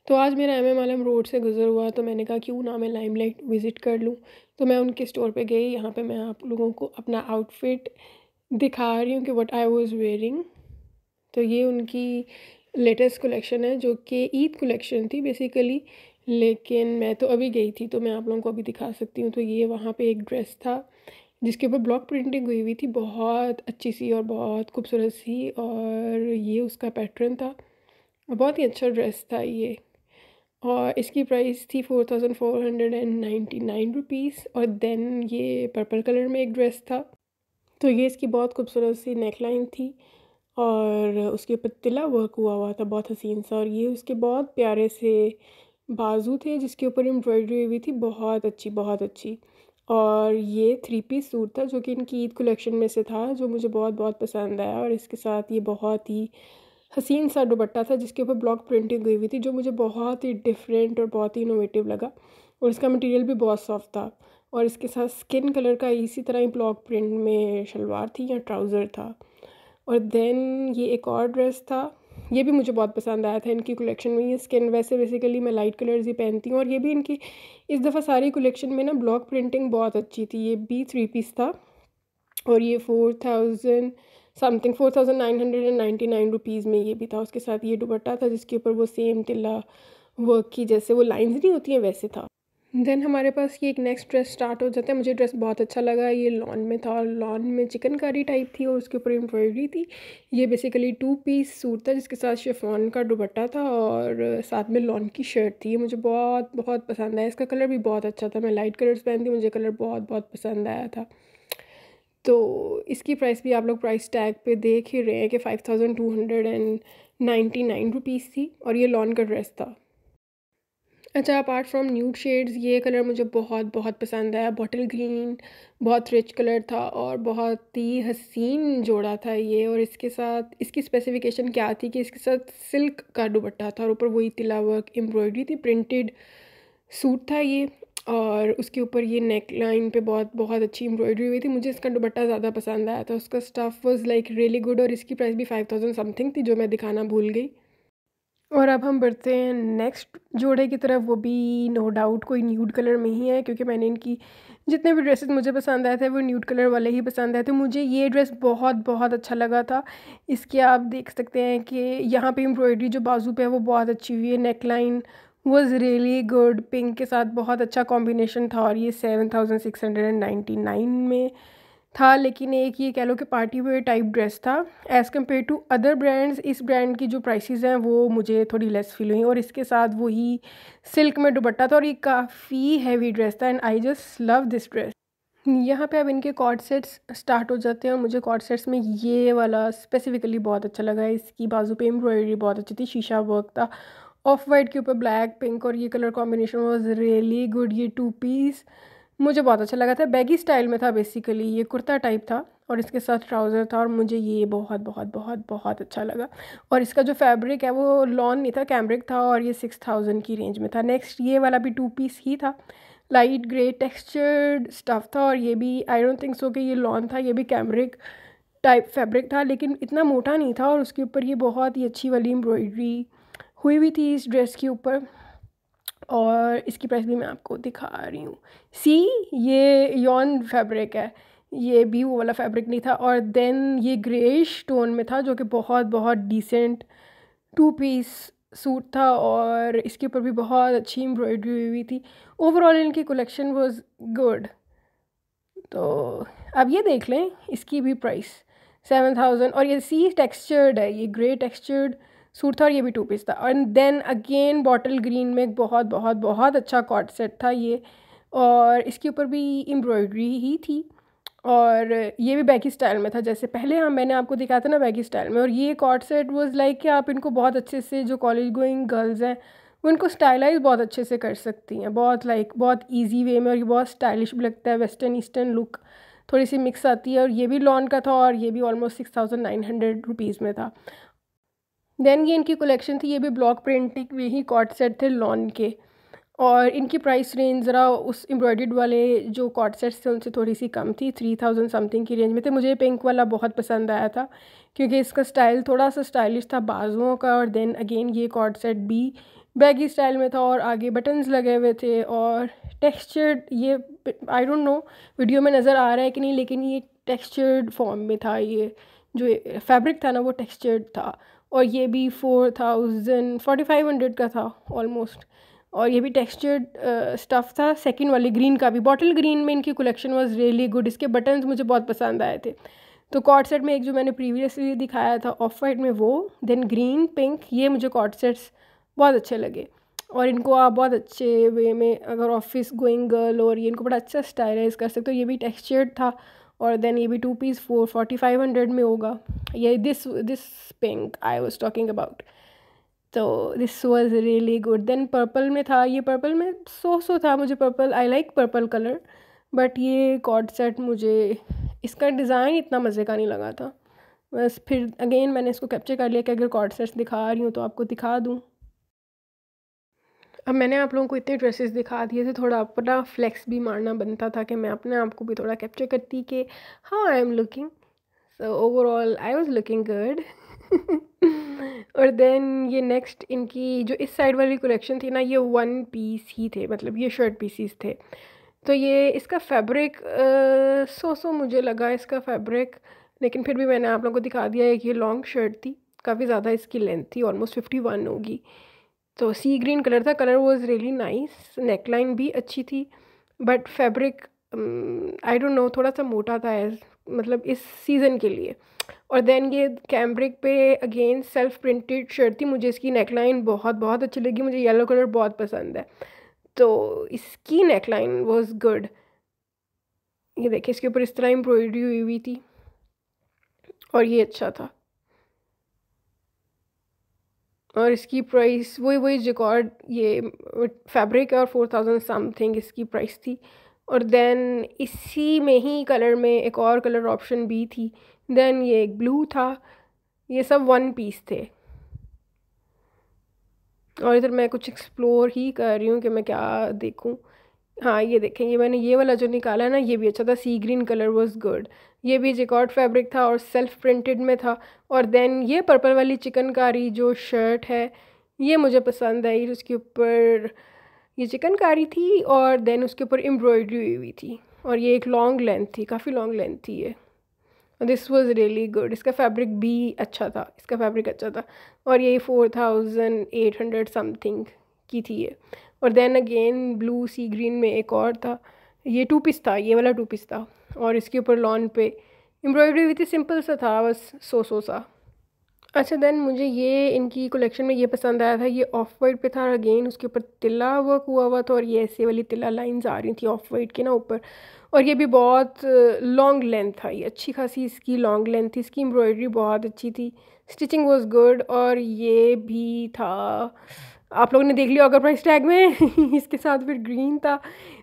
तो आज मेरा एमएम आलम रोड से गुज़र हुआ तो मैंने कहा क्यों ना मैं लाइमलाइट विज़िट कर लूँ। तो मैं उनके स्टोर पे गई। यहाँ पे मैं आप लोगों को अपना आउटफिट दिखा रही हूँ कि व्हाट आई वाज़ वेयरिंग। तो ये उनकी लेटेस्ट कलेक्शन है जो कि ईद कलेक्शन थी बेसिकली, लेकिन मैं तो अभी गई थी तो मैं आप लोगों को अभी दिखा सकती हूँ। तो ये वहाँ पे एक ड्रेस था जिसके ऊपर ब्लॉक प्रिंटिंग हुई हुई थी, बहुत अच्छी सी और बहुत खूबसूरत सी, और ये उसका पैटर्न था और बहुत ही अच्छा ड्रेस था ये। और इसकी प्राइस थी 4499 रुपीज़। और देन ये पर्पल कलर में एक ड्रेस था। तो ये इसकी बहुत खूबसूरत सी नेकलाइन थी और उसके ऊपर तिला वर्क हुआ हुआ था, बहुत हसीन सा। और ये उसके बहुत प्यारे से बाजू थे जिसके ऊपर एम्ब्रॉयडरी हुई हुई थी, बहुत अच्छी बहुत अच्छी। और ये 3 पीस सूट था जो कि इनकी ईद कलेक्शन में से था, जो मुझे बहुत बहुत पसंद आया। और इसके साथ ये बहुत ही हसीन सा दुपट्टा था जिसके ऊपर ब्लॉक प्रिंटिंग हुई हुई थी, जो मुझे बहुत ही डिफरेंट और बहुत ही इनोवेटिव लगा। और इसका मटेरियल भी बहुत सॉफ्ट था। और इसके साथ स्किन कलर का इसी तरह ही ब्लॉक प्रिंट में शलवार थी या ट्राउज़र था। और देन ये एक और ड्रेस था, ये भी मुझे बहुत पसंद आया था इनकी कलेक्शन में। ये स्किन, वैसे बेसिकली मैं लाइट कलर्स ही पहनती हूँ और ये भी इनकी इस दफ़ा सारी कलेक्शन में ना ब्लॉक प्रिंटिंग बहुत अच्छी थी। ये भी 3 पीस था और ये 4000 समथिंग 4999 रुपीज़ में ये भी था। उसके साथ ये दुपट्टा था जिसके ऊपर वो सेम तिल्ला वर्क की जैसे वो लाइंस नहीं होती हैं वैसे था। देन हमारे पास ये एक नेक्स्ट ड्रेस स्टार्ट हो जाता है। मुझे ड्रेस बहुत अच्छा लगा। ये लॉन में था और लॉन में चिकनकारी टाइप थी और उसके ऊपर एम्ब्रॉयडरी थी। ये बेसिकली 2 पीस सूट था जिसके साथ शिफॉन का दुपट्टा था और साथ में लॉन की शर्ट थी। ये मुझे बहुत बहुत पसंद आया। इसका कलर भी बहुत अच्छा था। मैं लाइट कलर्स पहनती हूँ, मुझे कलर बहुत बहुत पसंद आया था। तो इसकी प्राइस भी आप लोग प्राइस टैग पे देख ही रहे हैं कि 5299 रुपीज़ थी और ये लॉन का ड्रेस था। अच्छा, अपार्ट फ्रॉम न्यूड शेड्स ये कलर मुझे बहुत बहुत पसंद आया। बॉटल ग्रीन बहुत रिच कलर था और बहुत ही हसीन जोड़ा था ये। और इसके साथ इसकी स्पेसिफिकेशन क्या थी कि इसके साथ सिल्क का दुपट्टा था और ऊपर वही तिला वर्क एम्ब्रॉयडरी थी, प्रिंटेड सूट था ये। और उसके ऊपर ये नेक लाइन पे बहुत बहुत अच्छी एम्ब्रॉयडरी हुई थी। मुझे इसका दुपट्टा ज़्यादा पसंद आया था। उसका stuff was like really good और इसकी प्राइस भी 5000 समथिंग थी जो मैं दिखाना भूल गई। और अब हम बढ़ते हैं नेक्स्ट जोड़े की तरफ। वो भी नो डाउट कोई न्यूड कलर में ही है क्योंकि मैंने इनकी जितने भी ड्रेसेस मुझे पसंद आए थे वो न्यूड कलर वाले ही पसंद आए थे। मुझे ये ड्रेस बहुत बहुत अच्छा लगा था। इसके आप देख सकते हैं कि यहाँ पे एम्ब्रॉयडरी जो बाजू पे है वो बहुत अच्छी हुई है। Neck line was really good, pink के साथ बहुत अच्छा कॉम्बिनेशन था। और ये 7699 में था। लेकिन एक ये कह लो कि पार्टी वेयर टाइप ड्रेस था। As compare to other brands इस ब्रांड की जो प्राइसेस हैं वो मुझे थोड़ी लेस फील हुई। और इसके साथ वही सिल्क में दुपट्टा था और ये काफ़ी हैवी ड्रेस था and I just love this dress. यहाँ पे अब इनके कॉर्ड सेट्स स्टार्ट हो जाते हैं और मुझे कॉर्ड सेट्स में ये वाला स्पेसिफिकली बहुत अच्छा लगा। इसकी बाजू पे एम्ब्रॉयडरी बहुत अच्छी थी, शीशा वर्क था ऑफ वाइट के ऊपर ब्लैक पिंक और ये colour combination was really good. ये 2 पीस मुझे बहुत अच्छा लगा था। बैगी स्टाइल में था, बेसिकली ये कुर्ता टाइप था और इसके साथ ट्राउज़र था और मुझे ये बहुत बहुत बहुत बहुत अच्छा लगा। और इसका जो फैब्रिक है वो लॉन नहीं था, कैम्ब्रिक था और ये 6000 की रेंज में था। नेक्स्ट ये वाला भी 2 पीस ही था, लाइट ग्रे टेक्सचर्ड स्टफ़ था और ये भी आई डोंट थिंक सो कि ये लॉन था, ये भी कैम्ब्रिक टाइप फैब्रिक था लेकिन इतना मोटा नहीं था। और उसके ऊपर ये बहुत ही अच्छी वाली एम्ब्रॉयडरी हुई हुई थी इस ड्रेस के ऊपर। और इसकी प्राइस भी मैं आपको दिखा रही हूँ। सी, ये यॉन फैब्रिक है, ये भी वो वाला फैब्रिक नहीं था। और देन ये ग्रेइश टोन में था जो कि बहुत बहुत डिसेंट 2 पीस सूट था और इसके ऊपर भी बहुत अच्छी एम्ब्रॉयडरी हुई हुई थी। ओवरऑल इनकी कलेक्शन वाज गुड। तो अब ये देख लें इसकी भी प्राइस 7000। और ये सी टेक्सचर्ड है, ये ग्रे टेक्सचर्ड सूट था और ये भी 2 पीस था। और देन अगेन बॉटल ग्रीन में एक बहुत बहुत बहुत अच्छा कॉर्ड सेट था ये और इसके ऊपर भी एम्ब्रॉयडरी ही थी। और ये भी बैगी स्टाइल में था जैसे पहले मैंने आपको दिखाया था ना, बैगी स्टाइल में। और ये कॉर्ड सेट वाज लाइक कि आप इनको बहुत अच्छे से, जो कॉलेज गोइंग गर्ल्स हैं वो इनको स्टाइलाइज बहुत अच्छे से कर सकती हैं, बहुत लाइक बहुत इजी वे में। और ये बहुत स्टाइलिश भी लगता है, वेस्टर्न ईस्टर्न लुक थोड़ी सी मिक्स आती है। और ये भी लॉन का था और ये भी ऑलमोस्ट 6900 रुपीज़ में था। देन ये इनकी कलेक्शन थी, ये भी ब्लॉक प्रिंटिंग में ही कॉर्ड सेट थे लॉन के। और इनकी प्राइस रेंज ज़रा उस एम्ब्रॉयडर्ड वाले जो कॉर्ड सेट्स थे उनसे थोड़ी सी कम थी, 3000 समथिंग की रेंज में थे। मुझे पिंक वाला बहुत पसंद आया था क्योंकि इसका स्टाइल थोड़ा सा स्टाइलिश था बाजुओं का, और देन अगेन ये कॉर्ड सेट भी बैगी स्टाइल में था और आगे बटन्स लगे हुए थे और टेक्सचर्ड, ये आई डोंट नो वीडियो में नज़र आ रहा है कि नहीं, लेकिन ये टेक्सचर्ड फॉर्म में था। ये जो फैब्रिक था ना वो टेक्सचर्ड था, और ये भी 4500 का था ऑलमोस्ट। और ये भी टेक्सचर्ड स्टफ़ था। सेकंड वाली ग्रीन का भी, बॉटल ग्रीन में इनकी कलेक्शन वाज रियली गुड। इसके बटन्स मुझे बहुत पसंद आए थे। तो कॉर्ड सेट में एक जो मैंने प्रीवियसली दिखाया था ऑफ वाइट में वो, देन ग्रीन पिंक, ये मुझे कॉर्ड सेट्स बहुत अच्छे लगे। और इनको आप बहुत अच्छे वे में अगर ऑफिस गोइंग गर्ल, और ये इनको बड़ा अच्छा स्टाइलाइज कर सकते हो। ये भी टेक्सचर्ड था, और देन ये भी 2 पीस 4500 में होगा। ये this pink I was talking about. तो this was really good. Then purple में था, ये पर्पल में सो था। मुझे purple, I like purple colour, but ये कॉर्ड सेट मुझे इसका डिज़ाइन इतना मज़े का नहीं लगा था। बस फिर अगेन मैंने इसको कैप्चर कर लिया कि अगर कॉर्ड सेट्स दिखा रही हूँ तो आपको दिखा दूँ। अब मैंने आप लोगों को इतने ड्रेसेस दिखा दिए थे, थोड़ा अपना फ्लेक्स भी मारना बनता था कि मैं अपने आप को भी थोड़ा कैप्चर करती कि how I am looking. So overall I was looking good. और देन ये नेक्स्ट इनकी जो इस साइड वाली कलेक्शन थी ना, ये 1 पीस ही थे, मतलब ये शर्ट पीसीस थे। तो ये इसका फैब्रिक सो मुझे लगा इसका फैब्रिक, लेकिन फिर भी मैंने आप लोगों को दिखा दिया है कि ये लॉन्ग शर्ट थी, काफ़ी ज़्यादा इसकी लेंथ थी, ऑलमोस्ट 51 होगी। तो सी ग्रीन कलर था, colour was really nice, neckline भी अच्छी थी, but fabric I don't know थोड़ा सा मोटा था मतलब इस सीज़न के लिए। और देन ये कैम्ब्रिक पे अगेन सेल्फ प्रिंटेड शर्ट थी, मुझे इसकी नेकलाइन बहुत बहुत अच्छी लगी, मुझे येलो कलर बहुत पसंद है, तो इसकी नेकलाइन वाज गुड। ये देखिए इसके ऊपर इस तरह एम्ब्रॉयडरी हुई हुई थी, और ये अच्छा था। और इसकी प्राइस वही जिकॉर्ड ये फैब्रिक है, और 4000 समथिंग इसकी प्राइस थी। और देन इसी में ही कलर में एक और कलर ऑप्शन भी थी, देन ये एक ब्लू था। ये सब 1 पीस थे। और इधर मैं कुछ एक्सप्लोर ही कर रही हूँ कि मैं क्या देखूँ। हाँ ये देखें, ये मैंने ये वाला जो निकाला है ना, ये भी अच्छा था, सी ग्रीन कलर वाज गुड। ये भी जिकॉर्ड फैब्रिक था और सेल्फ प्रिंटेड में था। और देन ये पर्पल वाली चिकनकारी जो शर्ट है, ये मुझे पसंद आई। उसके ऊपर ये चिकनकारी थी, और देन उसके ऊपर एम्ब्रॉयडरी हुई हुई थी, और ये एक लॉन्ग लेंथ थी, काफ़ी लॉन्ग लेंथ थी ये। This was really good. इसका फैब्रिक भी अच्छा था, इसका फैब्रिक अच्छा था। और ये 4800 समथिंग की थी ये। और देन अगेन ब्लू सी ग्रीन में एक और था, ये 2 पीस था, ये वाला 2 पीस था, और इसके ऊपर लॉन पे एम्ब्रॉयडरी हुई थी, सिंपल सा था बस, सो सा। अच्छा देन मुझे ये इनकी कलेक्शन में ये पसंद आया था, ये ऑफ वाइट पे था, और अगेन उसके ऊपर तिला वर्क हुआ हुआ था, और ये ऐसे वाली तिला लाइंस आ रही थी ऑफ वाइट के ना ऊपर। और ये भी बहुत लॉन्ग लेंथ था, ये अच्छी खासी इसकी लॉन्ग लेंथ थी, इसकी एम्ब्रॉयडरी बहुत अच्छी थी, स्टिचिंग वाज गुड। और ये भी था, आप लोगों ने देख लिया अगर प्राइस टैग में। इसके साथ फिर ग्रीन था,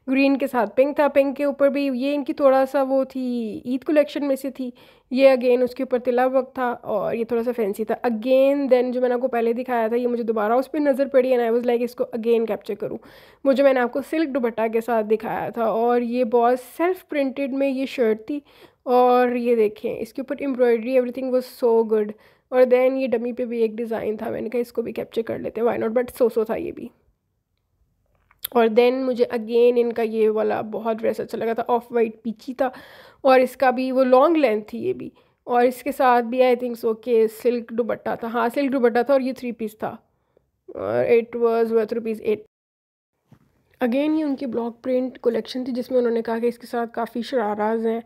ग्रीन के साथ पिंक था, पिंक के ऊपर भी ये इनकी थोड़ा सा वो थी, ईद कलेक्शन में से थी ये। अगेन उसके ऊपर तिला वर्क था, और ये थोड़ा सा फैंसी था अगेन। देन जो मैंने आपको पहले दिखाया था, ये मुझे दोबारा उस पर नज़र पड़ी, एंड आई वाज लाइक इसको अगेन कैप्चर करूँ। वो जो मैंने आपको सिल्क दुपट्टा के साथ दिखाया था, और ये बहुत सेल्फ प्रिंटेड में ये शर्ट थी, और ये देखें इसके ऊपर embroidery, everything was so good. और देन ये डमी पे भी एक डिज़ाइन था, मैंने कहा इसको भी कैप्चर कर लेते हैं, व्हाई नॉट, बट सो था ये भी। और देन मुझे अगेन इनका ये वाला बहुत ड्रेस अच्छा लगा था, ऑफ वाइट पीची था, और इसका भी वो लॉन्ग लेंथ थी ये भी, और इसके साथ भी आई थिंक सो के सिल्क दुपट्टा था, हाँ सिल्क दुपट्टा था, और ये 3 पीस था, और इट वाज वर्थ ₹8। अगेन ये उनकी ब्लॉक प्रिंट कलेक्शन थी, जिसमें उन्होंने कहा कि इसके साथ काफ़ी शराराज हैं,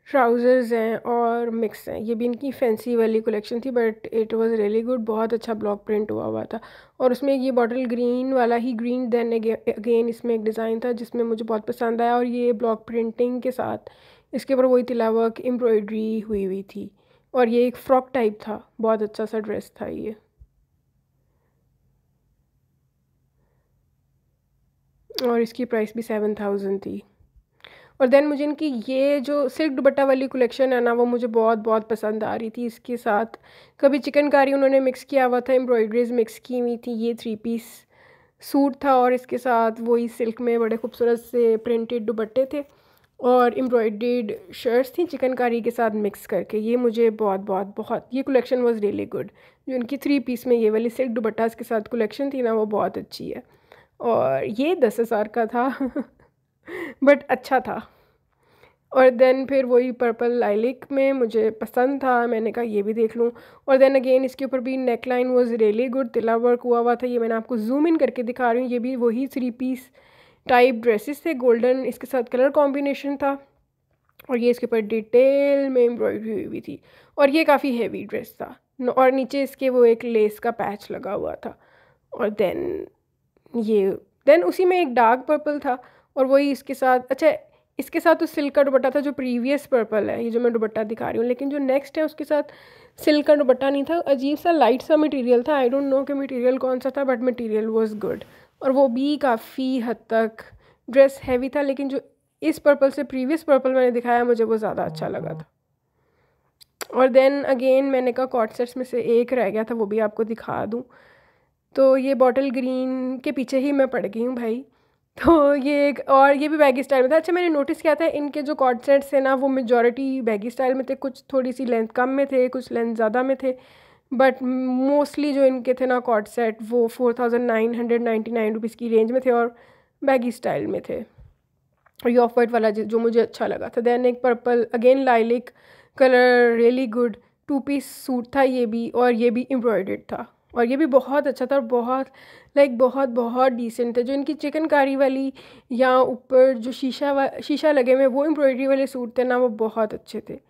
ट्राउज़र्स हैं, और मिक्स हैं। ये भी इनकी फैंसी वाली कलेक्शन थी, but it was really good, बहुत अच्छा ब्लॉक प्रिंट हुआ हुआ था। और उसमें ये बॉटल ग्रीन वाला ही ग्रीन, देन अगेन इसमें एक डिज़ाइन था जिसमें मुझे बहुत पसंद आया, और ये ब्लॉक प्रिंटिंग के साथ इसके ऊपर वही तिला वर्क एम्ब्रॉयडरी हुई हुई थी, और ये एक फ्रॉक टाइप था, बहुत अच्छा सा ड्रेस था ये। और इसकी प्राइस भी 7000 थी। और देन मुझे इनकी ये जो सिल्क दुपट्टा वाली कलेक्शन है ना, वो मुझे बहुत बहुत पसंद आ रही थी। इसके साथ कभी चिकनकारी उन्होंने मिक्स किया हुआ था, एम्ब्रॉयडरीज मिक्स की हुई थी, ये 3 पीस सूट था और इसके साथ वही सिल्क में बड़े खूबसूरत से प्रिंटेड दुपट्टे थे और एम्ब्रॉयडर्ड शर्ट्स थी चिकनकारी के साथ मिक्स करके। ये मुझे बहुत बहुत बहुत ये कलेक्शन वाज रियली गुड। जो इनकी 3 पीस में ये वाली सिल्क दुपट्टास के साथ कलेक्शन थी ना, वो बहुत अच्छी है और ये 10,000 का था बट अच्छा था। और देन फिर वही पर्पल लाइलिक में मुझे पसंद था, मैंने कहा ये भी देख लूँ। और देन अगेन इसके ऊपर भी neck line was really good, तिला वर्क हुआ हुआ था। ये मैंने आपको जूम इन करके दिखा रही हूँ। ये भी वही 3 पीस टाइप ड्रेसेस थे, गोल्डन इसके साथ कलर कॉम्बिनेशन था और ये इसके ऊपर डिटेल में एम्ब्रॉयडरी हुई हुई थी और ये काफ़ी हैवी ड्रेस था और नीचे इसके वो एक लेस का पैच लगा हुआ था। और देन उसी में एक डार्क पर्पल था और वही इसके साथ, अच्छा इसके साथ तो सिल्क का दुपट्टा था जो प्रीवियस पर्पल है, ये जो मैं दुपट्टा दिखा रही हूँ, लेकिन जो नेक्स्ट है उसके साथ सिल्क का दुपट्टा नहीं था, अजीब सा लाइट सा मटेरियल था। आई डोंट नो कि मटेरियल कौन सा था बट मटेरियल वाज गुड और वो भी काफ़ी हद तक ड्रेस हैवी था, लेकिन जो इस पर्पल से प्रीवियस पर्पल मैंने दिखाया मुझे वो ज़्यादा अच्छा लगा था। और देन अगेन मैंने कहा कॉट सेट्स में से एक रह गया था, वो भी आपको दिखा दूँ। तो ये बॉटल ग्रीन के पीछे ही मैं पड़ गई हूँ भाई। तो ये एक और ये भी बैगी स्टाइल में था। अच्छा मैंने नोटिस किया था इनके जो कॉर्ड सेट्स थे ना वो मेजॉरिटी बैगी स्टाइल में थे, कुछ थोड़ी सी लेंथ कम में थे, कुछ लेंथ ज़्यादा में थे, बट मोस्टली जो इनके थे ना कॉर्ड सेट वो 4,999 रुपीज़ की रेंज में थे और बैगी स्टाइल में थे। और ये ऑफ वाइट वाला जो मुझे अच्छा लगा था। देन एक purple again lilac colour really good 2 piece suit था ये भी, और ये भी एम्ब्रॉयडर्ड था और ये भी बहुत अच्छा था और बहुत बहुत बहुत डिसेंट थे। जो इनकी चिकनकारी वाली या ऊपर जो शीशा लगे हुए वो एम्ब्रॉयडरी वाले सूट थे ना, वो बहुत अच्छे थे।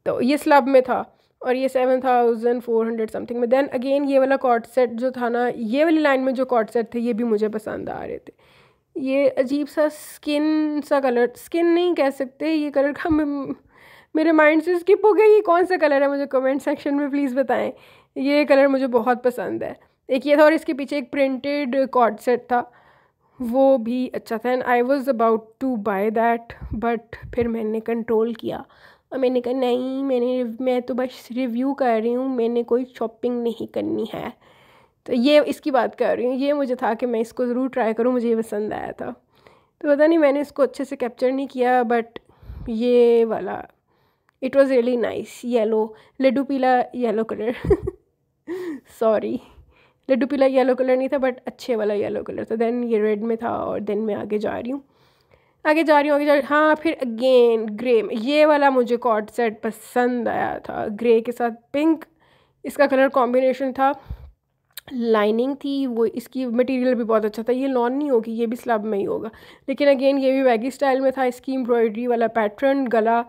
तो ये स्लब में था और ये 7,400 समथिंग में। देन अगेन ये वाला कॉर्ड सेट जो था ना, ये वाली लाइन में जो कॉर्ड सेट थे ये भी मुझे पसंद आ रहे थे। ये अजीब सा स्किन सा कलर, स्किन नहीं कह सकते, ये कलर का मेरे माइंड से स्किप हो गया। ये कौन सा कलर है मुझे कमेंट सेक्शन में प्लीज़ बताएं। ये कलर मुझे बहुत पसंद है। एक ये था और इसके पीछे एक प्रिंटेड कॉर्ड सेट था, वो भी अच्छा था। And I was about to buy that but फिर मैंने कंट्रोल किया और मैंने कहा नहीं, मैं तो बस रिव्यू कर रही हूँ, मैंने कोई शॉपिंग नहीं करनी है। तो ये इसकी बात कर रही हूँ। ये मुझे था कि मैं इसको ज़रूर ट्राई करूँ, मुझे ये पसंद आया था। तो पता नहीं मैंने इसको अच्छे से कैप्चर नहीं किया बट ये वाला it was really nice. Yellow laddoo पीला येलो कलर सॉरी लड्डू पीला येलो कलर नहीं था बट अच्छे वाला येलो कलर था। देन ये रेड में था और देन मैं आगे जा रही हूँ। हाँ फिर अगेन ग्रे में ये वाला मुझे कॉर्ड सेट पसंद आया था, ग्रे के साथ पिंक इसका कलर कॉम्बिनेशन था। लाइनिंग थी वो, इसकी मटेरियल भी बहुत अच्छा था। ये लॉन नहीं होगी, ये भी स्लब में ही होगा, लेकिन अगेन ये भी बैगी स्टाइल में था। इसकी एम्ब्रॉयडरी वाला पैटर्न, गला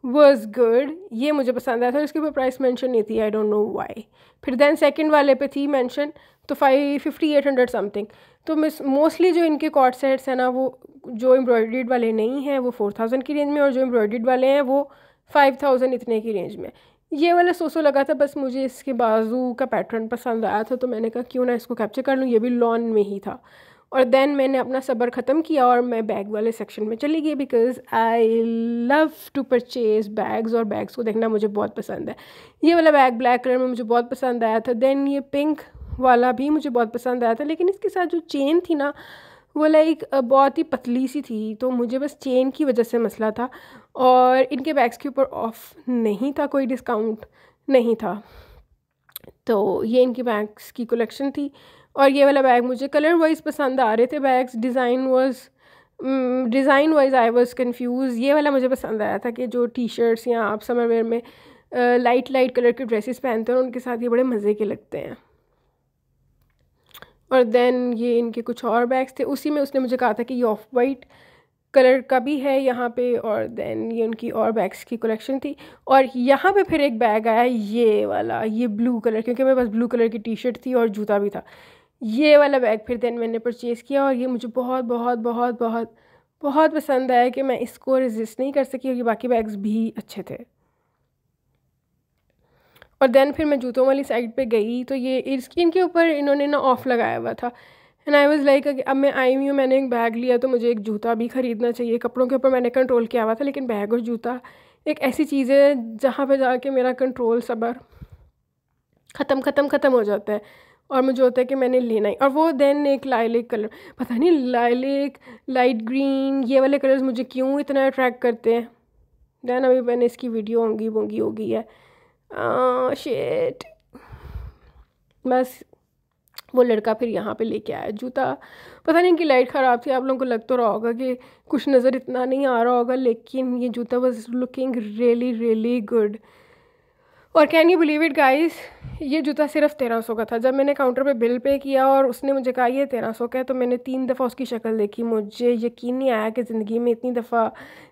वाज गुड, ये मुझे पसंद आया था। इसके ऊपर प्राइस मेंशन नहीं थी, आई डोंट नो व्हाई। फिर देन सेकंड वाले पे थी मेंशन, तो 550-800 समथिंग। तो मोस्टली जो इनके कॉर्ड सेट्स हैं ना, वो जो एम्ब्रॉयडर्ड वाले नहीं हैं वो 4,000 की रेंज में, और जो एम्ब्रॉयडर्ड वाले हैं वो 5,000 इतने की रेंज में। ये वाला सोसो लगा था, बस मुझे इसके बाजू का पैटर्न पसंद आया था तो मैंने कहा क्यों ना इसको कैप्चर कर लूँ। ये भी लॉन में ही था। और देन मैंने अपना सब्र ख़त्म किया और मैं बैग वाले सेक्शन में चली गई, because I love to purchase bags और बैग्स को देखना मुझे बहुत पसंद है। ये वाला बैग ब्लैक कलर में मुझे बहुत पसंद आया था। देन ये पिंक वाला भी मुझे बहुत पसंद आया था, लेकिन इसके साथ जो चेन थी ना वो लाइक बहुत ही पतली सी थी, तो मुझे बस चेन की वजह से मसला था। और इनके बैग्स के ऊपर ऑफ नहीं था, कोई डिस्काउंट नहीं था। तो ये इनकी बैग्स की कलेक्शन थी और ये वाला बैग मुझे कलर वाइज पसंद आ रहे थे bags. Design wise I was confuse. ये वाला मुझे पसंद आया था कि जो टी शर्ट्स या आप समर वेयर में लाइट कलर के ड्रेसेस पहनते हैं उनके साथ ये बड़े मज़े के लगते हैं। और देन ये इनके कुछ और बैग्स थे, उसी में उसने मुझे कहा था कि ये ऑफ वाइट कलर का भी है यहाँ पे। और देन ये उनकी और बैग्स की कलेक्शन थी। और यहाँ पे फिर एक बैग आया ये वाला, ये ब्लू कलर, क्योंकि मेरे पास ब्लू कलर की टी शर्ट थी और जूता भी था। ये वाला बैग फिर देन मैंने परचेज़ किया और ये मुझे बहुत बहुत बहुत बहुत बहुत पसंद आया कि मैं इसको रेजिस्ट नहीं कर सकी, क्योंकि बाकी बैग्स भी अच्छे थे। और देन फिर मैं जूतों वाली साइड पे गई तो ये इनके ऊपर इन्होंने ना ऑफ़ लगाया हुआ था। एंड आई वाज लाइक अब मैं आई हुई हूँ, मैंने एक बैग लिया तो मुझे एक जूता भी ख़रीदना चाहिए। कपड़ों के ऊपर मैंने कंट्रोल किया हुआ था, लेकिन बैग और जूता एक ऐसी चीज़ है जहाँ पे जाके मेरा कंट्रोल सब्र ख़त्म हो जाता है। और मुझे होता है कि मैंने लेना ही, और वो देन एक लाइलेक कलर, पता नहीं लाइलेक, लाइट ग्रीन, ये वाले कलर्स मुझे क्यों इतना अट्रैक्ट करते हैं। देन अभी मैंने इसकी वीडियो होंगी हो गई है, शिट। बस वो लड़का फिर यहाँ पे लेके आया जूता, पता नहीं इनकी लाइट ख़राब थी, आप लोगों को लग तो रहा होगा कि कुछ नज़र इतना नहीं आ रहा होगा, लेकिन ये जूता was looking really really good. और can you believe it guys, ये जूता सिर्फ 1300 का था। जब मैंने काउंटर पे बिल पे किया और उसने मुझे कहा ये 1300 का है, तो मैंने 3 दफ़ा उसकी शक्ल देखी, मुझे यकीन नहीं आया कि ज़िंदगी में इतनी दफ़ा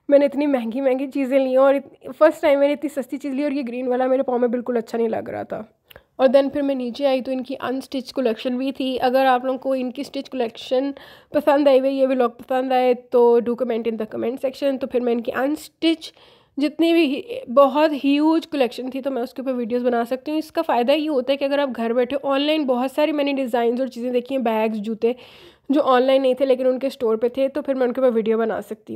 मैंने इतनी महंगी महंगी चीज़ें ली और फर्स्ट टाइम मैंने इतनी सस्ती चीज़ ली, और ये ग्रीन वाला मेरे पाँव में बिल्कुल अच्छा नहीं लग रहा था। और देन फिर मैं नीचे आई तो इनकी अनस्टिच कलेक्शन भी थी। अगर आप लोगों को इनकी स्टिच कलेक्शन पसंद आई हुई, ये व्लॉग पसंद आए, तो do comment in the comment section. तो फिर मैं इनकी अनस्टिच जितनी भी बहुत ह्यूज कलेक्शन थी, तो मैं उसके ऊपर वीडियोस बना सकती हूँ। इसका फ़ायदा ये होता है कि अगर आप घर बैठे ऑनलाइन बहुत सारी मैंने डिज़ाइन और चीज़ें देखी हैं, बैग्स, जूते जो ऑनलाइन नहीं थे लेकिन उनके स्टोर पे थे, तो फिर मैं उनके ऊपर वीडियो बना सकती हूँ।